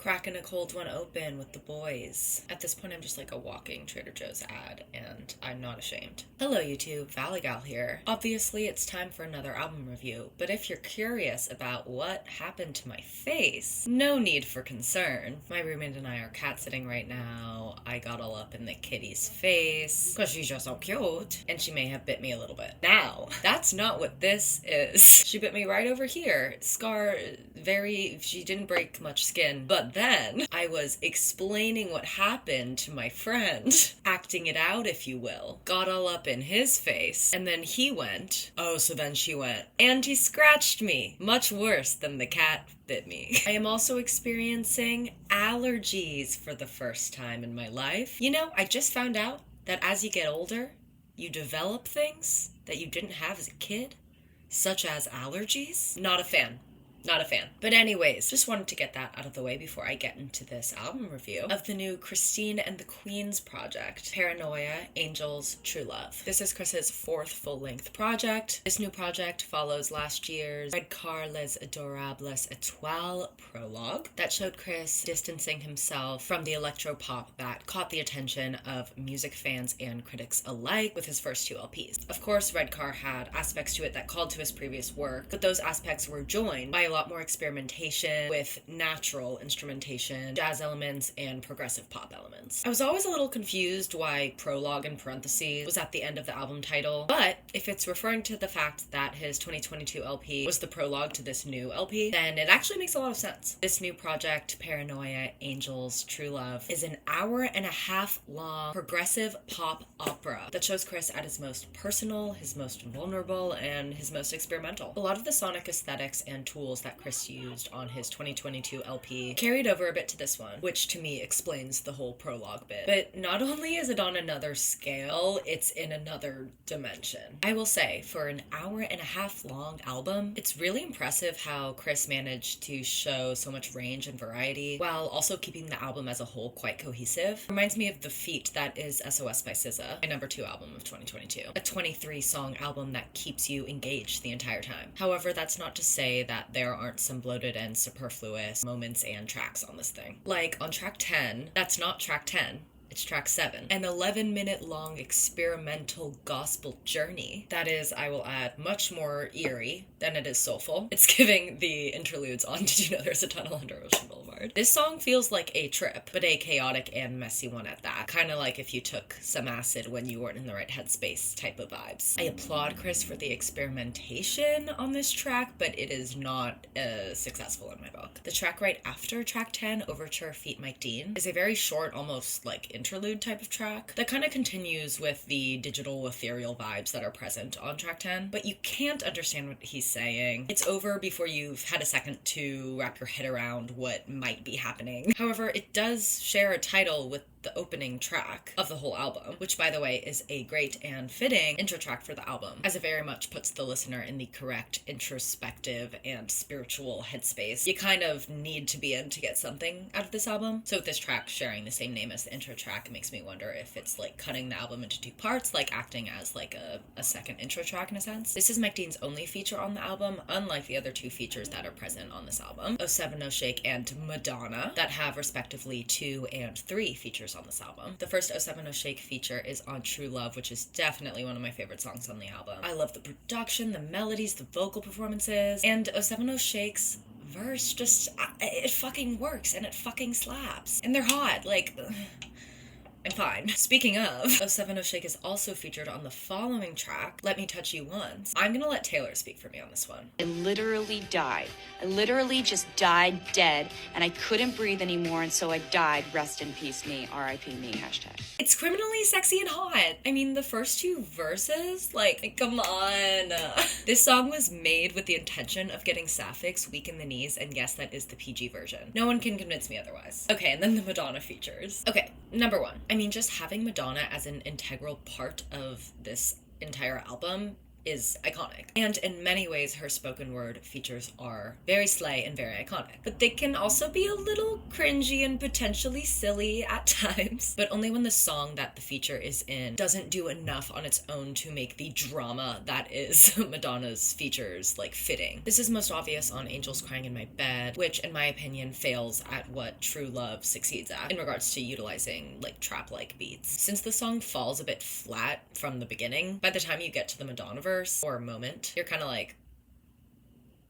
cracking a cold one open with the boys. At this point, I'm just like a walking Trader Joe's ad, and I'm not ashamed. Hello, YouTube. Valley Gal here. Obviously, it's time for another album review, but if you're curious about what happened to my face, no need for concern. My roommate and I are cat sitting right now. I got all up in the kitty's face, because she's just so cute, and she may have bit me a little bit. Now, that's not what this is. She bit me right over here. Scar, she didn't break much skin, but then I was explaining what happened to my friend, acting it out, if you will. Got all up in his face, and then he went, oh, so then she went, and he scratched me. Much worse than the cat bit me. I am also experiencing allergies for the first time in my life. You know, I just found out that as you get older, you develop things that you didn't have as a kid, such as allergies. Not a fan. Not a fan. But anyways, just wanted to get that out of the way before I get into this album review of the new Christine and the Queens project, Paranoia, Angels, True Love. This is Chris's fourth full-length project. This new project follows last year's Red Car Les Adorables Etoiles prologue that showed Chris distancing himself from the electro-pop that caught the attention of music fans and critics alike with his first two LPs. Of course, Red Car had aspects to it that called to his previous work, but those aspects were joined by a lot more experimentation with natural instrumentation, jazz elements, and progressive pop elements. I was always a little confused why prologue in parentheses was at the end of the album title, but if it's referring to the fact that his 2022 LP was the prologue to this new LP, then it actually makes a lot of sense. This new project, Paranoia, Angels, True Love, is an hour-and-a-half long progressive pop opera that shows Chris at his most personal, his most vulnerable, and his most experimental. A lot of the sonic aesthetics and tools that Chris used on his 2022 LP carried over a bit to this one, which to me explains the whole prologue bit. But not only is it on another scale, it's in another dimension. I will say, for an hour-and-a-half long album, it's really impressive how Chris managed to show so much range and variety while also keeping the album as a whole quite cohesive. Reminds me of the feat that is SOS by SZA, my number 2 album of 2022. A 23-song album that keeps you engaged the entire time. However, that's not to say that there aren't some bloated and superfluous moments and tracks on this thing. Like, on track 10, that's not track 10. It's track 7, an 11-minute long experimental gospel journey that is, I will add, much more eerie than it is soulful. It's giving the interludes on Did You Know There's a Tunnel Under Ocean Boulevard. This song feels like a trip, but a chaotic and messy one at that. Kind of like if you took some acid when you weren't in the right headspace type of vibes. I applaud Chris for the experimentation on this track, but it is not successful in my book. The track right after track 10, Overture feat. Mike Dean, is a very short, almost like interlude type of track that kind of continues with the digital ethereal vibes that are present on track 10, but you can't understand what he's saying. It's over before you've had a second to wrap your head around what might be happening. However, it does share a title with the opening track of the whole album, which by the way is a great and fitting intro track for the album, as it very much puts the listener in the correct introspective and spiritual headspace you kind of need to be in to get something out of this album. So with this track sharing the same name as the intro track, it makes me wonder if it's like cutting the album into 2 parts, like acting as like a second intro track in a sense. This is Mike Dean's only feature on the album, unlike the other 2 features that are present on this album, 07 No Shake and Madonna, that have respectively 2 and 3 features on this album. The first 07 No Shake feature is on True Love, which is definitely one of my favorite songs on the album. I love the production, the melodies, the vocal performances, and 07 No Shake's verse just, it fucking works, and it fucking slaps. And they're hot, like, I'm fine. Speaking of, 07 No Shake is also featured on the following track, Let Me Touch You Once. I'm gonna let Taylor speak for me on this one. I literally died. I literally just died dead, and I couldn't breathe anymore, and so I died. Rest in peace, me. R.I.P. me, hashtag. It's criminally sexy and hot. I mean, the first 2 verses, like, come on. This song was made with the intention of getting sapphics weak in the knees, and yes, that is the PG version. No one can convince me otherwise. Okay, and then the Madonna features. Okay, number 1. I mean, just having Madonna as an integral part of this entire album is iconic. And in many ways, her spoken word features are very slay and very iconic. But they can also be a little cringy and potentially silly at times, but only when the song that the feature is in doesn't do enough on its own to make the drama that is Madonna's features like fitting. This is most obvious on Angels Crying in My Bed, which in my opinion fails at what True Love succeeds at in regards to utilizing like trap-like beats. Since the song falls a bit flat from the beginning, by the time you get to the Madonna verse or moment, you're kind of like,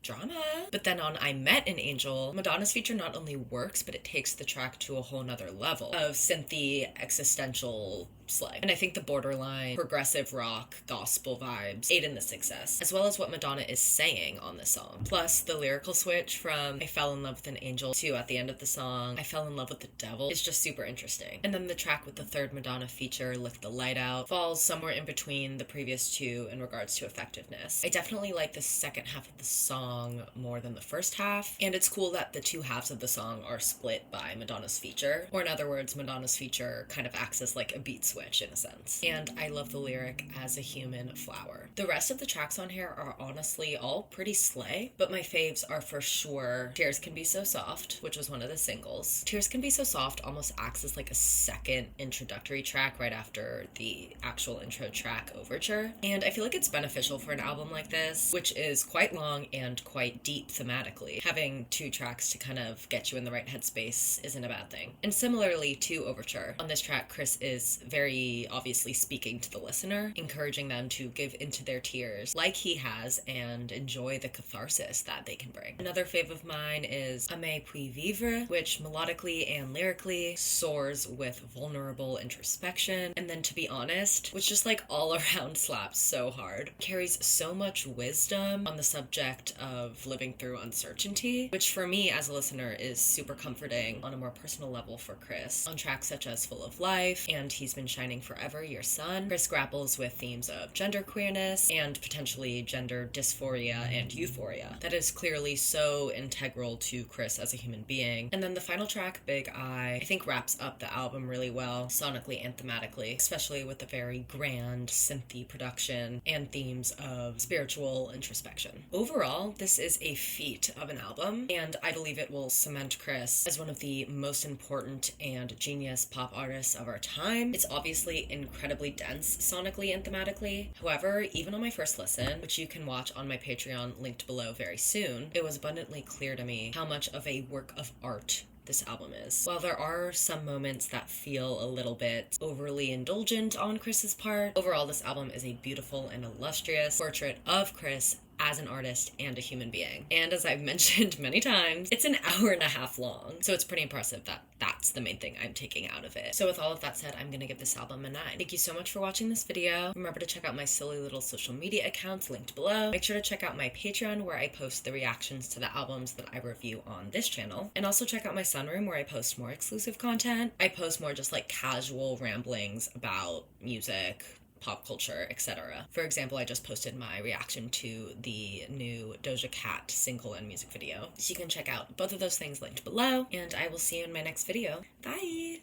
drama. But then on I Met an Angel, Madonna's feature not only works, but it takes the track to a whole nother level of synthy existential slay. And I think the borderline progressive rock gospel vibes aid in the success, as well as what Madonna is saying on the song. Plus the lyrical switch from I fell in love with an angel to at the end of the song, I fell in love with the devil is just super interesting. And then the track with the third Madonna feature, Lift the Light Out, falls somewhere in between the previous two in regards to effectiveness. I definitely like the second half of the song more than the first half, and it's cool that the two halves of the song are split by Madonna's feature, or in other words, Madonna's feature kind of acts as like a beat switch in a sense. And I love the lyric, as a human flower. The rest of the tracks on here are honestly all pretty slay, but my faves are for sure Tears Can Be So Soft, which was one of the singles. Tears Can Be So Soft almost acts as like a second introductory track right after the actual intro track Overture, and I feel like it's beneficial for an album like this, which is quite long and quite deep thematically. Having two tracks to kind of get you in the right headspace isn't a bad thing. And similarly to Overture, on this track Chris is very obviously speaking to the listener, encouraging them to give into their tears like he has and enjoy the catharsis that they can bring. Another fave of mine is Aimer puis vivre, which melodically and lyrically soars with vulnerable introspection, and then To Be Honest, which just like all around slaps so hard, carries so much wisdom on the subject of living through uncertainty, which for me as a listener is super comforting on a more personal level for Chris. On tracks such as Full of Life and He's Been Shining Forever, Your Son, Chris grapples with themes of gender queerness and potentially gender dysphoria and euphoria that is clearly so integral to Chris as a human being. And then the final track, Big I think wraps up the album really well, sonically and thematically, especially with the very grand synthy production and themes of spiritual introspection. Overall, this is a feat of an album, and I believe it will cement Chris as one of the most important and genius pop artists of our time. It's obviously incredibly dense sonically and thematically. However, even on my first listen, which you can watch on my Patreon linked below very soon, it was abundantly clear to me how much of a work of art this album is. While there are some moments that feel a little bit overly indulgent on Chris's part, overall this album is a beautiful and illustrious portrait of Chris as an artist and a human being. And as I've mentioned many times, it's an hour and a half long, so it's pretty impressive that that's the main thing I'm taking out of it. So with all of that said, I'm gonna give this album a 9. Thank you so much for watching this video. Remember to check out my silly little social media accounts linked below. Make sure to check out my Patreon where I post the reactions to the albums that I review on this channel. And also check out my Sunroom where I post more exclusive content. I post more just like casual ramblings about music, pop culture, etc. For example, I just posted my reaction to the new Doja Cat single and music video. So you can check out both of those things linked below, and I will see you in my next video. Bye!